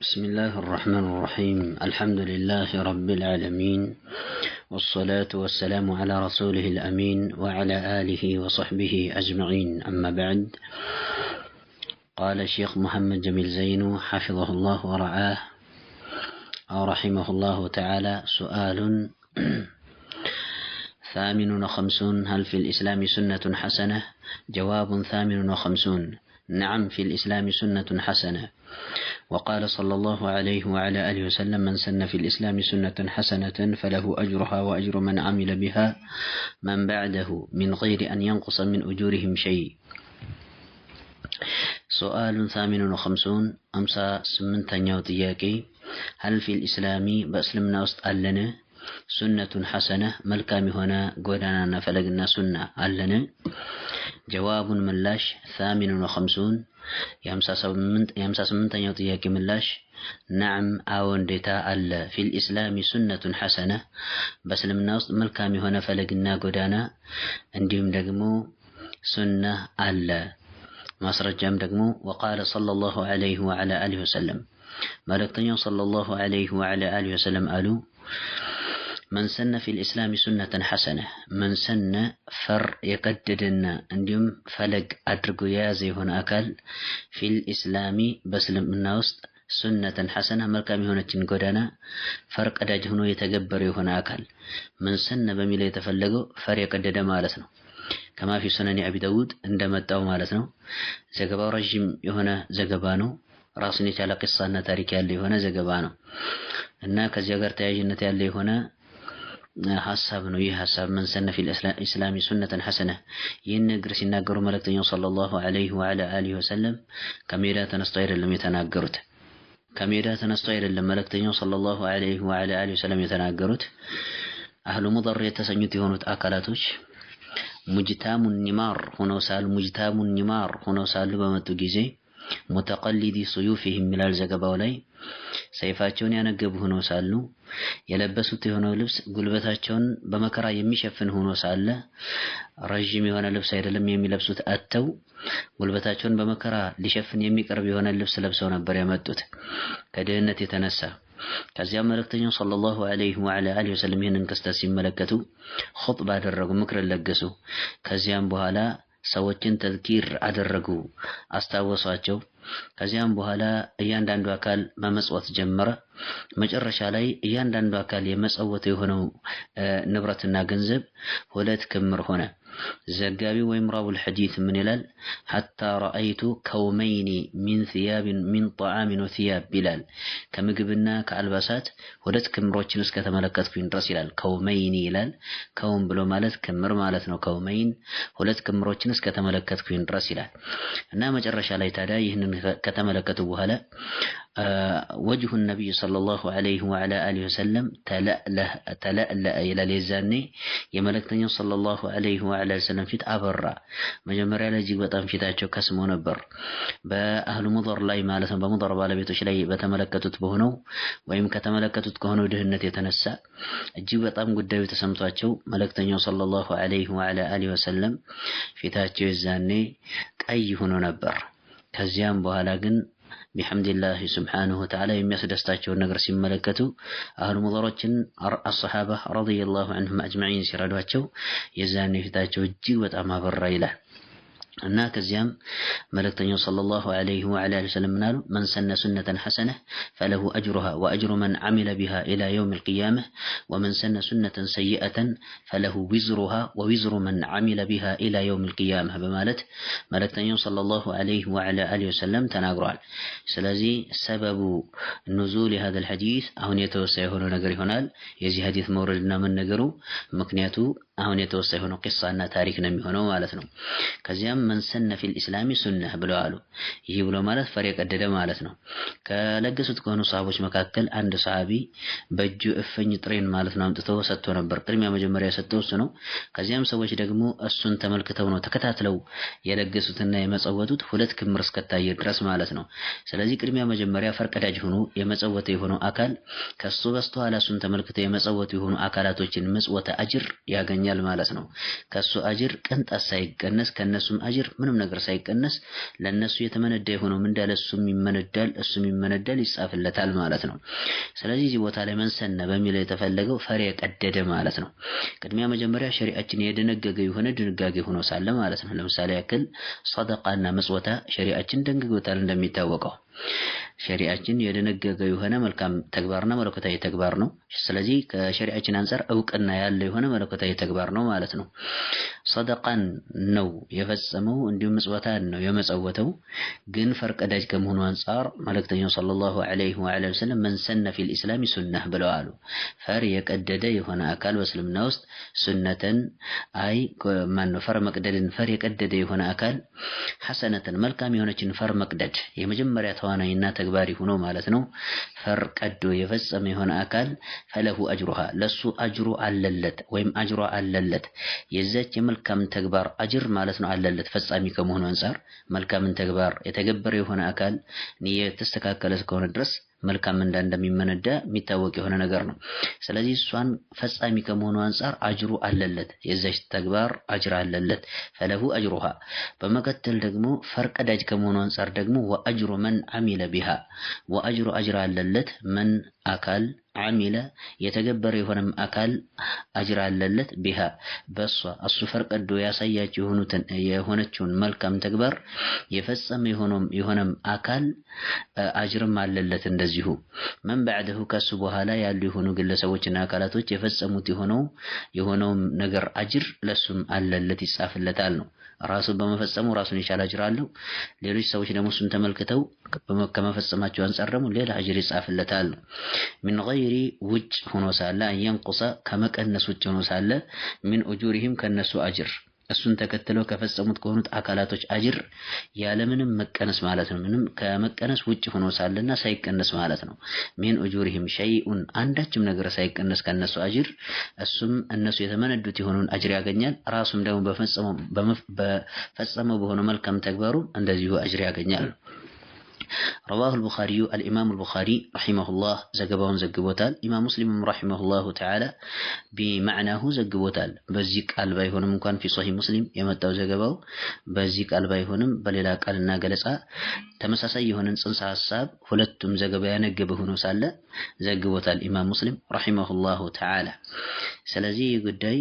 بسم الله الرحمن الرحيم. الحمد لله رب العالمين، والصلاة والسلام على رسوله الأمين وعلى آله وصحبه أجمعين. أما بعد، قال الشيخ محمد جميل زينو حفظه الله ورعاه أو رحمه الله تعالى: سؤال 58: هل في الإسلام سنة حسنة؟ جواب 58: نعم، في الإسلام سنة حسنة. وقال صلى الله عليه وعلى آله وسلم: من سن في الإسلام سنة حسنة فله أجرها وأجر من عمل بها من بعده من غير أن ينقص من أجورهم شيء. سؤال 58 أمسا سمنتنيو تياكي: هل في الإسلام بأسلمنا أستقلنا سنة حسنة؟ ملكامي هنا قولنا نفلقنا سنة ألنا. جواب ملاش 58 يمسا سمنتنيو تياكي ملاش: نعم أون ديتا ألا في الإسلام سنة حسنة، بأسلمنا ملكامي هنا فلقنا قولنا عندهم دقمو سنة ألا ማስረጃም ደግሞ وقال صلى الله عليه وعلى آله وسلم መልእክተኛው صلى الله عليه وعلى آله وسلم አሉ: من سن في الإسلام سنة حسنة من سن فر يقددنا እንዲሁም ፈለግ አድርጎ የያዘ የሆነ አካል في الإسلام በእስልምና ውስጥ ሱነተን ሐሰና መልካም የሆነችን ጎዳና ፈር ቀዳጅ ሆኖ የተገበረ የሆነ አካል من سن በሚለው የተፈለገው ፈር የቀደደ ማለት ነው። كما في سنن أبي داود እንደመጣው ማለት ነው። ዘገባው ረጅም የሆነ ዘገባ ነው። ራሱን የቻለ ቂሳና ታሪክ ያለው የሆነ ዘገባ ነው እና ከዚያ ጋር ተያያዥነት ያለው የሆነ ሐሳብ ነው። ይህ ሐሳብ من سن في الإسلام سنة حسنة ይህን ነገር ሲናገሩ መልእክተኛው ሰለላሁ ዐለይሂ ወዐላ አሊሂ ወሰለም ከሜዳ ተነስተው አይደለም የተናገሩት። ከሜዳ ተነስተው አይደለም መልእክተኛው ሰለላሁ ዐለይሂ ወዐላ አሊሂ ወሰለም የተናገሩት። አህሉ ሙደር የተሰኙት የሆኑት አካላቶች ሙጅታሙን ኒማር ሆነው ሳሉ በመጡ ጊዜ ሙተቀሊዲ ሱዩፊሂም ይላል ዘገባው ላይ ሰይፋቸውን ያነገቡ ሆነው ሳሉ የለበሱት የሆነው ልብስ ጉልበታቸውን በመከራ የሚሸፍን ሆኖ ሳለ ረጅም የሆነ ልብስ አይደለም የሚለብሱት አተው ጉልበታቸውን በመከራ ሊሸፍን የሚቀርብ የሆነ ልብስ ለብሰው ነበር የመጡት ከድህነት የተነሳ። ከዚያም መልእክተኛው ሰለላሁ ዐለይሂ ወዐላ አሊሂ ወሰለም ይህንን ክስተት ሲመለከቱ ኹጥባ አደረጉ፣ ምክር ለገሱ። ከዚያም በኋላ ሰዎችን ተዝኪር አደረጉ፣ አስታወሷቸው። ከዚያም በኋላ እያንዳንዱ አካል መመጽወት ጀመረ። መጨረሻ ላይ እያንዳንዱ አካል የመጸወት የሆነው ንብረትና ገንዘብ 2 ክምር ሆነ። ዘጋቢው ወይም ራውል ሐዲስ ምን ይላል? ሐታ ረአይቱ ከውመይኒ ሚን ثيابን ሚን طعامን ወثياب ይላል። ከምግብና ከአልባሳት 2 ክምሮችን እስከተመለከትኩኝ ድረስ ይላል። ከውመይኒ ይላል። ከውም ብሎ ማለት ክምር ማለት ነው። ከውመይን 2 ክምሮችን እስከተመለከትኩኝ ድረስ ይላል እና መጨረሻ ላይ ታዲያ ይህንን ከተመለከቱ በኋላ ወጅሁ ነብይ ሰለላሁ ዐለይሂ ወዐላ አሊሂ ወሰለም ተለእለአ ይላል። የዛኔ የመልእክተኛው ሰለላሁ ዐለይሂ ወዐላ ወሰለም ፊት አበራ። መጀመሪያ ላይ እጅግ በጣም ፊታቸው ከስሞ ነበር። በአህሉ ሙደር ላይ ማለት ነው፣ በሙደር ባለቤቶች ላይ በተመለከቱት በሆነው ወይም ከተመለከቱት ከሆነው ድህነት የተነሳ እጅግ በጣም ጉዳዩ ተሰምቷቸው መልእክተኛው ሰለላሁ ዐለይሂ ወዐላ አሊሂ ወሰለም ፊታቸው የዛኔ ቀይ ሆኖ ነበር። ከዚያም በኋላ ግን ቢሐምዲላህ ሱብሓነሁ ወተዓላ የሚያስደስታቸውን ነገር ሲመለከቱ አህሉ ሙደሮችን አስሐባ ረዲየላሁ ዐንሁም አጅመዒን ሲረዷቸው የዛኔ ፊታቸው እጅግ በጣም አበራ ይላል እና ከዚያም መልእክተኛው ሰለላሁ ዐለይሂ ወዐላ አሊሂ ወሰለም ምናሉ? መን ሰነ ሱነተን ሐሰነ ፈለሁ አጅሩሃ ወአጅሩ መን ዐሚለ ቢሃ ኢላ የውሚል ቂያመህ ወመን ሰነ ሱነተን ሰይአተን ፈለሁ ዊዝሩሃ ወዊዝሩ መን ዐሚለ ቢሃ ኢላ የውሚል ቂያመህ በማለት መልእክተኛው ሰለላሁ ዐለይሂ ወዐላ አሊሂ ወሰለም ተናግረዋል። ስለዚህ ሰበቡ ኑዙል هذا الحديث አሁን የተወሳ የሆነው ነገር ይሆናል። የዚህ ሐዲስ መውረድና መነገሩ ምክንያቱ አሁን የተወሳ የሆነው ቂሳና ታሪክ ነው የሚሆነው ማለት ነው። ከዚያም من سن في الإسلام سنة ብለው አሉ። ይህ ብሎ ማለት ፈር የቀደደ ማለት ነው። ከለገሱት ከሆኑ ሰሃቦች መካከል አንድ ሰሃቢ በእጁ እፍኝ ጥሬን ማለት ነው አምጥተው ሰጥቶ ነበር። ቅድሚያ መጀመሪያ ሰጥተው እሱ ነው። ከዚያም ሰዎች ደግሞ እሱን ተመልክተው ነው ተከታትለው የለገሱትና የመጸወቱት 2 ክምር እስከታየ ድረስ ማለት ነው። ስለዚህ ቅድሚያ መጀመሪያ ፈር ቀዳጅ ሆኖ የመጸወተ የሆነው አካል ከሱ በስተኋላ እሱን ተመልክተው የመጸወቱ የሆኑ አካላቶችን መጽወተ አጅር ያገኛል ያገኛል ማለት ነው። ከሱ አጅር ቅንጣት ሳይቀነስ ከነሱም አጅር ምንም ነገር ሳይቀነስ ለነሱ የተመነዳ የሆነው ምንዳ ለሱም ይመነዳል እሱም ይመነዳል ይጻፍለታል ማለት ነው። ስለዚህ እዚህ ቦታ ላይ መንሰነ በሚለው የተፈለገው ፈር የቀደደ ማለት ነው። ቅድሚያ መጀመሪያ ሸሪዓችን የደነገገው የሆነ ድንጋጌ ሆኖ ሳለ ማለት ነው። ለምሳሌ ያክል ሰደቃና መጽወታ ሸሪዓችን ደንግጎታል እንደሚታወቀው ሸሪዓችን የደነገገው የሆነ መልካም ተግባርና መለኮታዊ ተግባር ነው። ስለዚህ ከሸሪዓችን አንፃር እውቅና ያለው የሆነ መለኮታዊ ተግባር ነው ማለት ነው። ሰደቃን ነው የፈጸመው እንዲሁም መጽወታን ነው የመጸወተው። ግን ፈርቀዳጅ ከመሆኑ አንፃር መልእክተኛው ሰለላሁ ዐለይሂ ወሰለም መን ሰነ ፊል ኢስላሚ ሱነህ ብለዋል። ፈር የቀደደ የሆነ አካል በእስልምና ውስጥ ሱነተን ፈር መቅደድን ፈር የቀደደ የሆነ አካል ሐሰነተን መልካም የሆነችን ፈር መቅደድ የመጀመሪያ ተዋናይና ተግባሪ ሆኖ ማለት ነው። ፈር ቀዶ የፈጸመ የሆነ አካል ፈለሁ አጅሩሃ ለሱ አጅሩ አለለት ወይም አጅሯ አለለት። የዛች የመልካም ተግባር አጅር ማለት ነው አለለት ፈጻሚ ከመሆኑ አንፃር መልካምን ተግባር የተገበረ የሆነ አካል የተስተካከለ እስከሆነ ድረስ መልካም እንደሚመነዳ የሚታወቅ የሆነ ነገር ነው። ስለዚህ እሷን ፈጻሚ ከመሆኑ አንፃር አጅሩ አለለት የዛች ተግባር አጅር አለለት ፈለሁ አጅሩሃ። በመቀጠል ደግሞ ፈርቀዳጅ ከመሆኑ አንፃር ደግሞ ወአጅሩ መን አሚለ ቢሃ ወአጅሩ አጅር አለለት መን አካል አሚለ የተገበረ የሆነም አካል አጅር አለለት ቢሃ በሷ እሱ ፈርቀዶ ያሳያቸው የሆነችውን መልካም ተግባር የፈጸመ የሆነም አካል አጅርም አለለት። እንደዚሁ መን በዕደሁ ከሱ በኋላ ያሉ የሆኑ ግለሰቦችና አካላቶች የፈጸሙት የሆነውም ነገር አጅር ለሱም አለለት ይጻፍለታል ነው። ራሱን በመፈጸሙ ራሱን የቻለ አጅር አለው። ሌሎች ሰዎች ደግሞ እሱን ተመልክተው ከመፈጸማቸው አንፃር ደግሞ ሌላ አጅር ይጻፍለታል ነው። ሚን ገይሪ ውጭ ሆኖ ሳለ አንየንቁሰ ከመቀነስ ውጭ ሆኖ ሳለ ሚን ኡጁሪሂም ከነሱ አጅር እሱን ተከትለው ከፈጸሙት ከሆኑት አካላቶች አጅር ያለምንም መቀነስ ማለት ነው። ምንም ከመቀነስ ውጭ ሆኖ ሳለና ሳይቀነስ ማለት ነው። ሚን ኡጁሪሂም ሸይኡን አንዳችም ነገር ሳይቀነስ ከነሱ አጅር እሱም እነሱ የተመነዱት የሆነውን አጅር ያገኛል። ራሱም ደግሞ በፈጸመው በሆነ መልካም ተግባሩ እንደዚሁ አጅር ያገኛል። رواه البخاري الإمام البخاري رحمه الله زجبون زجبوتال إمام مسلم رحمه الله تعالى بمعناه زجبوتال بزيك البايهونم كان في صحيح مسلم يمتاو زجباو بزيك البايهونم بللا قالنا جلسا تمساسي يهونن صنص حساب ሁለቱም ዘገባ ያነገበ ሆኖ ሳለ ዘግቦታል ኢማም ሙስሊም رحمه الله تعالى። ስለዚህ ጉዳይ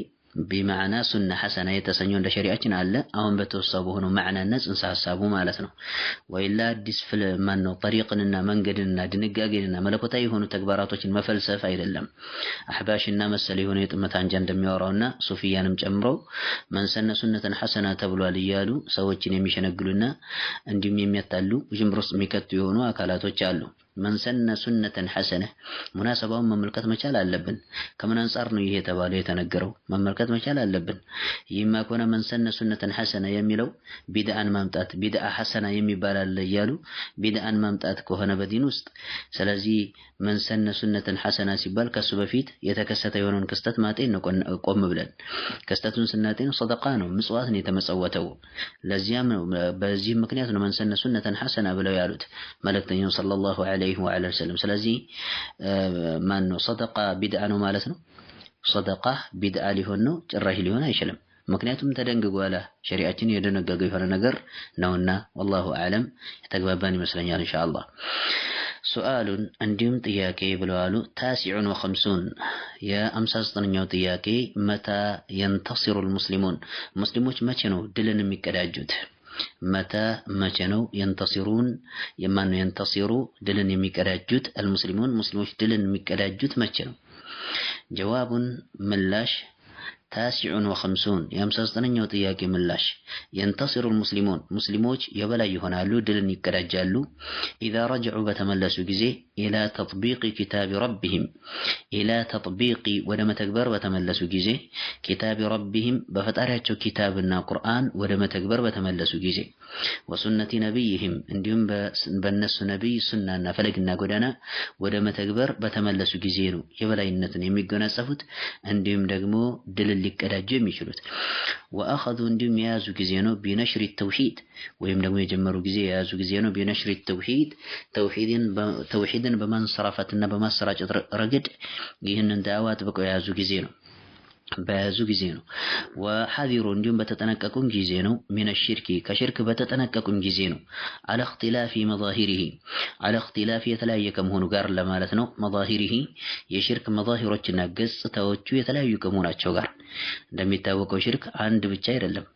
بمعنى سنة حسنة يتسنون لشريعتنا على أو بتوصبه معنى الناس إنسان حسابه مالتنا وإلا ديسفل منه طريقنا منقدنا دنقاقنا ملكوتاي هونو تكباراتوش المفلسفة إلى اللم أحباشنا مسلي هونو يتمتان جندم يورونا صوفيان مجمرو من سنة سنة حسنة تبلو عليالو سوچين يميشن قلنا انديم يميتالو وجمبرس ميكتو هونو أكالاتو چالو من سن سنة حسنة مناسبة مملكة مشال اللبن كمن أنصارنا يهتبالي يتنقروا مملكة مشال اللبن يما كنا من سن سنة حسنة يميلو بدعا ممتات بدعا حسنة يمي بالا الليالو بدعا ممتات كوهنا بدينوست سلازي من سن سنة حسنة سبال كسبفيت يتكست يونون كستت ماتين قوم بلد كستتون سنتين صدقانو مصواتن يتمسوتو لزيام بزيم مكنيات من سن سنة حسنة بلو يالوت ملكتين صلى الله عليه وعلى وسلم سلازي من صدقة بدعة مالتنا صدقة بدعة لهنو جراه لهنا يشلم مكنياتهم تدنقوا على شريعتين يدنقوا يفعل نقر نونا والله أعلم يتقباباني مثلا إن شاء الله. سؤال عندهم طياكي بلوالو 59 يا أمساسطن طياكي متى ينتصر المسلمون مسلموش ما كانوا دلن مكراجود متى ما كانوا ينتصرون يمانو ينتصروا دلن مكراجود المسلمون مسلموش دلن مكراجود ما كانوا جواب ملاش 59 يمساسطن طياكي ملاش ينتصر المسلمون مسلموች የበላይ ይሆናሉ ድልን ይቀዳጃሉ إذا رجعوا بتملسوا ጊዜ إلى تطبيق كتاب ربهم إلى تطبيق ودم تكبر بتملسوا ጊዜ كتاب ربهم بفطارያቸው كتابنا قرآن ودم تكبر بتملسوا ጊዜ وسنة نبيهم እንዲሁም በነሱ ነብይ ሱናና ፈለግና ጎዳና ወደም ተግበር በተመለሱ ጊዜ ነው የበላይነትን የሚገነጸፉት እንዲሁም ደግሞ ድል ሊቀዳጁ የሚችሉት وأخذوا እንዲሁም የያዙ ጊዜ ነው بنشر التوحيد ወይም ደግሞ የጀመሩ ጊዜ የያዙ ጊዜ ነው بنشر التوحيد ተውሂድን በማንሰራፋትና በማሰራጨት ረገድ ይህንን ዳዕዋ አጥብቀው የያዙ ጊዜ ነው በያዙ ጊዜ ነው። ወሐዚሩ እንዲሁም በተጠነቀቁም ጊዜ ነው። ሚነ ሽርኪ ከሽርክ በተጠነቀቁም ጊዜ ነው። አለ እኽቲላፊ መዛሂሪሂ አለ እኽቲላፊ የተለያየ ከመሆኑ ጋር ለማለት ነው። መዛሂሪሂ የሽርክ መዛሂሮችና ገጽታዎቹ የተለያዩ ከመሆናቸው ጋር። እንደሚታወቀው ሽርክ አንድ ብቻ አይደለም።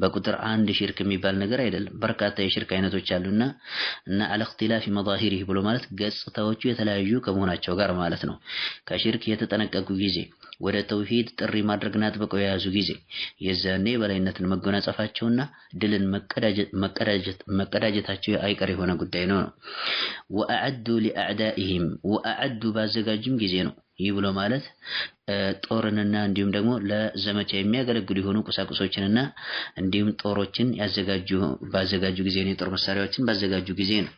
በቁጥር አንድ ሽርክ የሚባል ነገር አይደለም። በርካታ የሽርክ አይነቶች አሉና አለ እኽቲላፊ መዛሂሪሂ ብሎ ማለት ገጽታዎቹ የተለያዩ ከመሆናቸው ጋር ማለት ነው። ከሽርክ የተጠነቀቁ ጊዜ ወደ ተውሂድ ጥሪ ማድረግና አጥብቀው የያዙ ጊዜ የዛኔ በላይነትን መጎናጸፋቸውና ድልን መቀዳጀታቸው አይቀር የሆነ ጉዳይ ነው። ወአዐዱ ሊአዕዳኢሂም ወአዐዱ ባዘጋጁም ጊዜ ነው። ይህ ብሎ ማለት ጦርንና እንዲሁም ደግሞ ለዘመቻ የሚያገለግሉ የሆኑ ቁሳቁሶችንና እንዲሁም ጦሮችን ባዘጋጁ ጊዜ ነው። የጦር መሳሪያዎችን ባዘጋጁ ጊዜ ነው።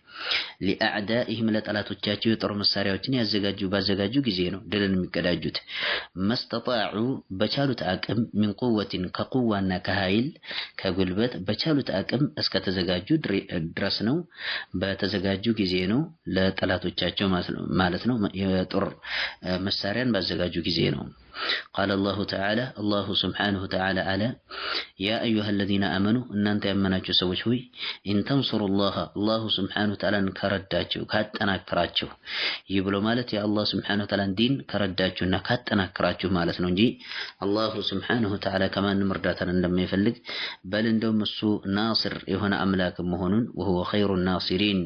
ሊአዕዳኢሂም ለጠላቶቻቸው የጦር መሳሪያዎችን ባዘጋጁ ጊዜ ነው ድልን የሚቀዳጁት። መስተጣዑ በቻሉት አቅም ሚን ቁወትን ከቁዋና ከኃይል ከጉልበት በቻሉት አቅም እስከተዘጋጁ ድረስ ነው። በተዘጋጁ ጊዜ ነው ለጠላቶቻቸው ማለት ነው። የጦር መሳሪያን ባዘጋጁ ጊዜ ነው። ቃለ አላሁ ተዓላ አላሁ ስብሓነሁ ወተዓላ አለ ያ አዩሃ አለዚነ አመኑ እናንተ ያመናችሁ ሰዎች ሆይ ኢንተንሱሩላህ አላሁ ስብሓነሁ ወተዓላን ከረዳችሁ ካጠናክራችሁ። ይህ ብሎ ማለት የአላህ ስብሓነሁ ወተዓላን ዲን ከረዳችሁና ካጠናክራችሁ ማለት ነው እንጂ አላሁ ስብሓነሁ ወተዓላ ከማንም እርዳታን እንደማይፈልግ በል እንደውም እሱ ናስር የሆነ አምላክ መሆኑን ወሁወ ኸይሩ ናሲሪን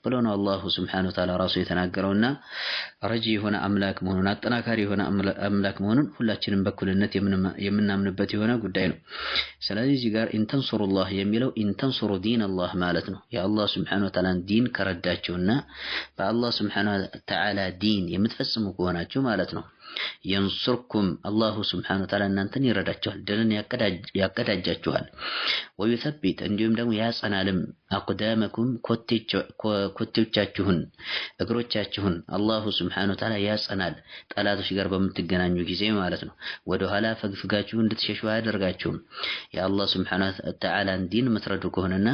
ብሎ ነው አላሁ ስብሓነሁ ወተዓላ ራሱ የተናገረውና ረጂ የሆነ አምላክ መሆኑን አጠናካሪ የሆነ አምላክ መሆኑን ሁላችንም በኩልነት የምናምንበት የሆነ ጉዳይ ነው። ስለዚህ እዚህ ጋር ኢንተንሱሩላህ የሚለው ኢንተንሱሩ ዲን አላህ ማለት ነው። የአላህ ስብሓነሁ ወተዓላን ዲን ከረዳችሁና በአላህ ስብሓነሁ ወተዓላ ዲን የምትፈጽሙ ከሆናችሁ ማለት ነው። የንሱርኩም አላሁ ስብሓነሁ ወተዓላ እናንተን ይረዳችኋል፣ ድልን ያቀዳጃችኋል። ወዩሰቢት እንዲሁም ደግሞ ያጸናልም አቅዳመኩም ኮቴዎቻችሁን እግሮቻችሁን አላሁ ስብሓነሁ ወተዓላ ያጸናል። ጠላቶች ጋር በምትገናኙ ጊዜ ማለት ነው። ወደ ኋላ ፈግፍጋችሁ እንድትሸሹ አያደርጋችሁም። የአላህ ስብሓነሁ ወተዓላን ዲን የምትረዱ ከሆነና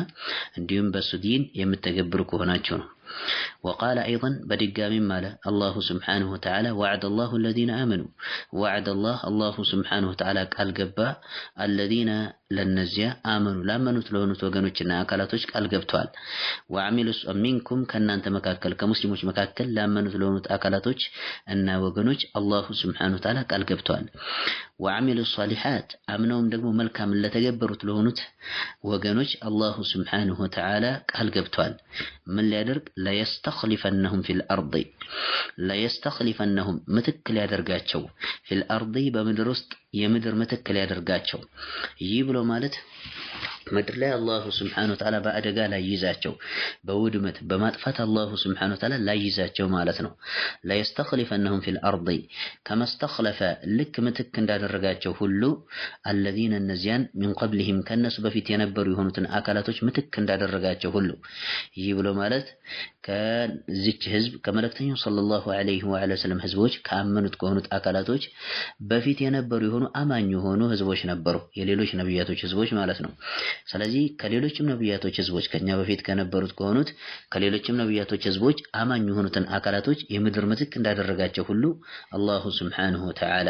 እንዲሁም በሱ ዲን የምትተገብሩ ከሆናችሁ ነው። وقال أيضا بدقام ماله الله سبحانه وتعالى وعد الله الذين آمنوا وعد الله سبحانه وتعالى قال قبا الذين لنزيا آمنوا لامنوا تلونوا توغنوچنا አካላቶች ቃል ገብተዋል። وعملوا منكم ከናንተ መካከል ከሙስሊሞች መካከል ላመኑት ለሆኑት አካላቶች እና ወገኖች አላሁ ስብሓነሁ ወተዓላ ቃል ገብተዋል። وعملوا الصالحات አምነውም ደግሞ መልካም ለተገበሩት ለሆኑት ወገኖች አላሁ ስብሓነሁ ወተዓላ ቃል ገብተዋል። ምን ሊያደርግ ለየስተኽሊፈነሁም ፊል አርዲ ለየስተኽሊፈነሁም ምትክል ያደርጋቸው ፊል አርዲ በምድር ውስጥ የምድር ምትክል ያደርጋቸው። ይህ ብሎ ማለት ምድር ላይ አላሁ ስብሓነሁ ወተዓላ በአደጋ ላይ ይዛቸው በውድመት በማጥፋት አላሁ ስብሓነሁ ወተዓላ ላይ ይዛቸው ማለት ነው። ለየስተኽሊፈነሁም ፊል አርዲ ከመስተኽለፈ ልክ ምትክ እንዳደረጋቸው ሁሉ አለዚነ እነዚያን ሚን ቀብሊሂም ከነሱ በፊት የነበሩ የሆኑትን አካላቶች ምትክ እንዳደረጋቸው ሁሉ። ይህ ብሎ ማለት ከዚች ህዝብ ከመልእክተኛው ሰለላሁ ዐለይሂ ወሰለም ህዝቦች ካመኑት ከሆኑት አካላቶች በፊት የነበሩ የሆኑ አማኝ የሆኑ ህዝቦች ነበሩ፣ የሌሎች ነብያቶች ህዝቦች ማለት ነው። ስለዚህ ከሌሎችም ነብያቶች ህዝቦች ከኛ በፊት ከነበሩት ከሆኑት ከሌሎችም ነብያቶች ህዝቦች አማኝ የሆኑትን አካላቶች የምድር ምትክ እንዳደረጋቸው ሁሉ አላሁ ስብሓነሁ ወተዓላ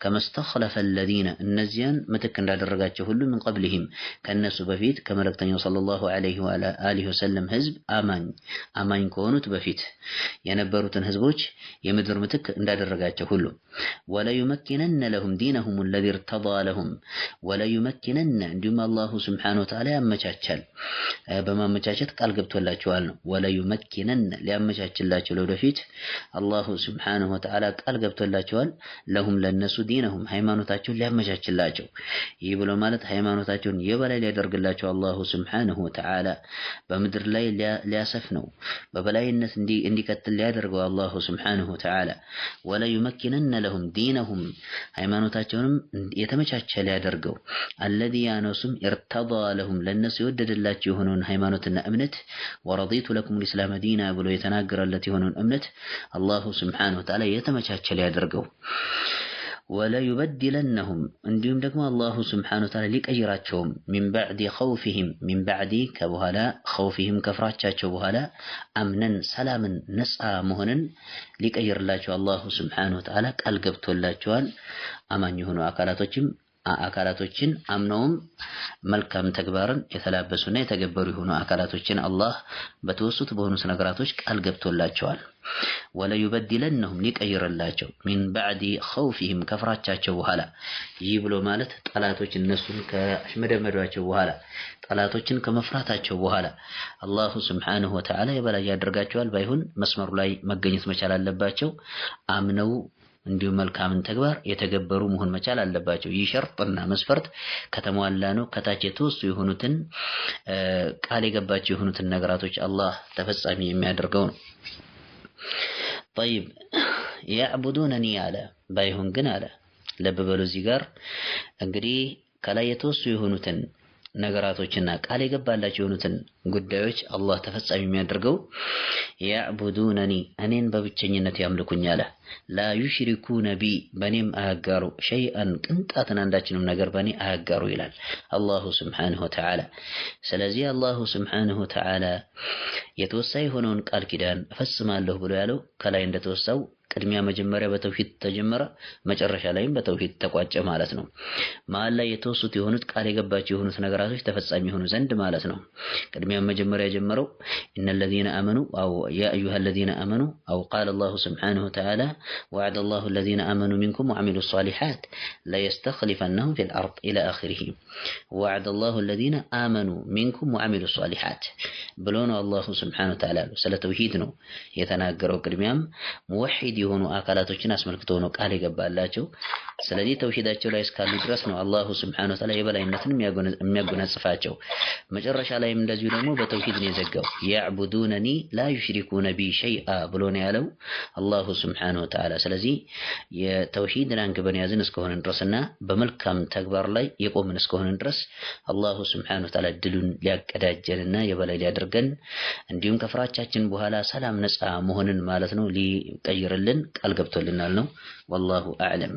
ከመስተኽለፈ الذين እነዚያን ምትክ እንዳደረጋቸው ሁሉ ምን ቀብሊሂም ከነሱ በፊት ከመልእክተኛው ሰለላሁ ዐለይሂ ወሰለም ህዝብ አማኝ ከሆኑት በፊት የነበሩትን ህዝቦች የምድር ምትክ እንዳደረጋቸው ሁሉ ወለዩመኪነነ ለሁም ዲነሁም الذي ارتضى لهم ወለዩመኪነነ እንዲሁም አላሁ ስብሓነሁ ወተዓላ ያመቻቻል። በማመቻቸት ቃል ገብቶላቸዋል ነው። ወለዩመኪነነ ሊያመቻችላቸው ለወደፊት አላሁ ስብሓነሁ ወተዓላ ቃል ገብቶላቸዋል። ለሁም ለነሱ ዲነሁም ሃይማኖታቸውን ሊያመቻችላቸው። ይህ ብሎ ማለት ሃይማኖታቸውን የበላይ ሊያደርግላቸው አላሁ ስብሓነሁ ወተዓላ በምድር ላይ ሊያሰፍነው በበላይነት እንዲቀጥል ሊያደርገው አላሁ ስብሓነሁ ወተዓላ። ወለዩመኪነነ ለሁም ዲነሁም ሃይማኖታቸውንም የተመቻቸ ሊያደርገው አለዚ ያነሱም ኢርተዳ ለሁም ለነሱ የወደደላቸው የሆነውን ሃይማኖትና እምነት ወረዲቱ ለኩም ልእስላመ ዲና ብሎ የተናገረለት የሆነውን እምነት አላሁ ስብሓነሁ ወተዓላ የተመቻቸ ሊያደርገው። ወለዩበድለነሁም እንዲሁም ደግሞ አላሁ ስብሓነሁ ወተዓላ ሊቀይራቸውም ሚን ባዕዲ ኸውፊሂም ሚን ባዕዲ ከበኋላ ኸውፊሂም ከፍራቻቸው በኋላ አምነን ሰላምን ነፃ መሆንን ሊቀይርላቸው አላሁ ስብሓነሁ ወተዓላ ቃል ገብቶላቸዋል። አማኝ የሆኑ አካላቶችን አምነውም መልካም ተግባርን የተላበሱና የተገበሩ የሆኑ አካላቶችን አላህ በተወሱት በሆኑት ነገራቶች ቃል ገብቶላቸዋል። ወለዩበድለነሁም ሊቀይርላቸው ሚን ባዕዲ ኸውፊሂም ከፍራቻቸው በኋላ ይህ ብሎ ማለት ጠላቶች እነሱን ከአሽመደመዷቸው በኋላ ጠላቶችን ከመፍራታቸው በኋላ አላሁ ስብሓነሁ ወተዓላ የበላይ ያደርጋቸዋል። ባይሆን መስመሩ ላይ መገኘት መቻል አለባቸው። አምነው እንዲሁም መልካምን ተግባር የተገበሩ መሆን መቻል አለባቸው። ይህ ሸርጥና መስፈርት ከተሟላ ነው ከታች የተወሱ የሆኑትን ቃል የገባቸው የሆኑትን ነገራቶች አላህ ተፈጻሚ የሚያደርገው ነው። ጠይብ ያዕቡዱነኒ አለ ባይሆን ግን አለ ልብ በሉ እዚህ ጋር እንግዲህ ከላይ የተወሱ የሆኑትን ነገራቶችና ቃል የገባላቸው የሆኑትን ጉዳዮች አላህ ተፈጻሚ የሚያደርገው ያዕቡዱነኒ እኔን በብቸኝነት ያምልኩኝ አለ። ላ ዩሽሪኩነ ቢ በእኔም አያጋሩ ሸይአን ቅንጣትን አንዳችንም ነገር በእኔ አያጋሩ ይላል አላሁ ስብሓነሁ ወተዓላ። ስለዚህ አላሁ ስብሓነሁ ወተዓላ የተወሳ የሆነውን ቃል ኪዳን እፈጽማለሁ ብሎ ያለው ከላይ እንደተወሳው ቅድሚያ መጀመሪያ በተውሂድ ተጀመረ፣ መጨረሻ ላይም በተውሂድ ተቋጨ ማለት ነው። መሀል ላይ የተወሱት የሆኑት ቃል የገባቸው የሆኑት ነገራቶች ተፈጻሚ የሆኑ ዘንድ ማለት ነው። ቅድሚያ መጀመሪያ የጀመረው ኢነለዚነ አመኑ አው ያ አዩሀለዚነ አመኑ አው ቃለ አላሁ ስብሓነሁ ወተዓላ ወዐደ አላሁ አለዚነ አመኑ ሚንኩም ወዐሚሉ ሷሊሓት ለየስተኽሊፈነሁም ፊል አርድ ኢላ አኺሪሂ ወዐደ አላሁ አለዚነ አመኑ ሚንኩም ወዐሚሉ ሷሊሓት ብሎ ነው አላሁ ስብሓነሁ ወተዓላ ስለ ተውሂድ ነው የተናገረው። ቅድሚያም ሙወሒድ የሆኑ አካላቶችን አስመልክቶ ነው ቃል የገባላቸው። ስለዚህ ተውሂዳቸው ላይ እስካሉ ድረስ ነው አላሁ ስብሓነሁ ወተዓላ የበላይነትን የሚያጎናጽፋቸው። መጨረሻ ላይም እንደዚሁ ደግሞ በተውሂድ ነው የዘጋው። ያዕቡዱነኒ ላ ዩሽሪኩነ ቢ ሸይአ ብሎ ነው ያለው አላሁ ስብሓነሁ ወተዓላ። ስለዚህ የተውሂድን አንግበን ያዝን እስከሆነን ድረስና በመልካም ተግባር ላይ የቆምን እስከሆነን ድረስ አላሁ ስብሓነሁ ወተዓላ ድሉን ሊያቀዳጀንና የበላይ ሊያደርገን እንዲሁም ከፍራቻችን በኋላ ሰላም ነፃ መሆንን ማለት ነው ሊቀይርልን ቃል ገብቶልናል ነው። ወላሁ አዕለም።